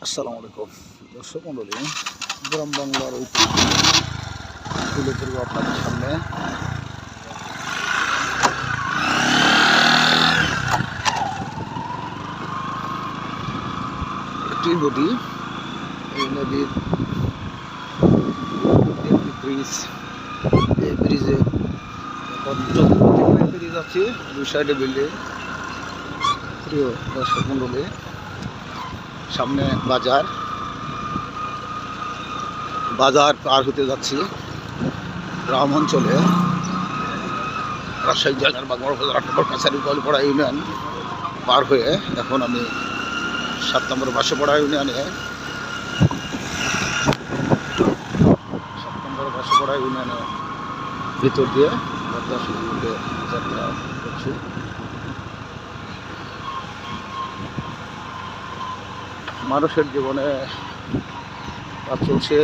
আসসালামু আলাইকুম দর্শক মণ্ডলী, গ্রাম বাংলার ঐতিহ্য তুলে ধরব আপনাদের সামনে। একটি নদী, এই নদীর একটি ব্রিজ, এই ব্রিজে ব্রিজ আছে, দুই সাইডে বিল্ডিং। প্রিয় দর্শক মণ্ডলী, সামনে বাজার পার হতে যাচ্ছি। গ্রাম অঞ্চলে রাজশাহী জেলার বাগমারা 8 নম্বর কাছারি কলপাড়া ইউনিয়ন পার হয়ে এখন আমি 7 নম্বর বাসাপাড়া ইউনিয়নে ভিতর দিয়ে যাত্রা করছি। মানুষের জীবনে কাজ চলছে,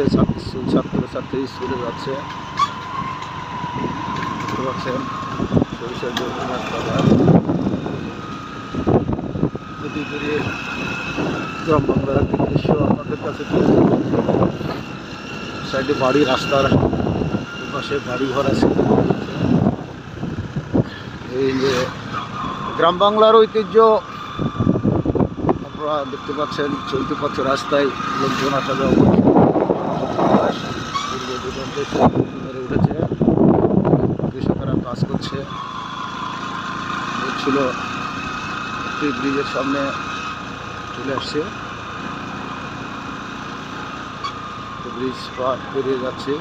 ছাত্রছাত্রী স্কুলে যাচ্ছে। দেখতে পাচ্ছেন সরিষার বাজার নদী পেরিয়ে গ্রাম বাংলার একটি দৃশ্য আপনাদের কাছে তুলে ধরব। সাইডে বাড়ি, রাস্তার পাশে বাড়ি ঘর আছে। এই যে গ্রাম বাংলার ঐতিহ্য আপনারা দেখতে পাচ্ছেন, চলতে পাচ্ছে রাস্তায় লোকজন আসা যাওয়া করছে। মেরে উঠেছে, কৃষকেরা কাজ করছে। ছিল একটি ব্রিজের সামনে চলে আসছে, ব্রিজ পার পেরিয়ে যাচ্ছে।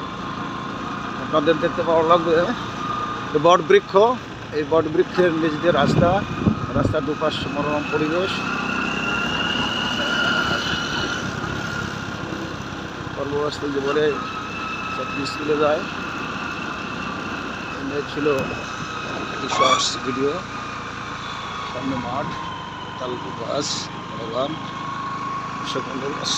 আপনাদের দেখতে ভালো লাগবে বট বৃক্ষ, এই বট বৃক্ষের নিচ দিয়ে রাস্তার দুপাশ মনোরম পরিবেশ। কর্মব্যস্ত জীবনে ছাত্রী স্কুলে যায়। ছিল একটি শর্টস ভিডিও। সামনে মাঠ, তালুকু বাস, বাগান, সকল।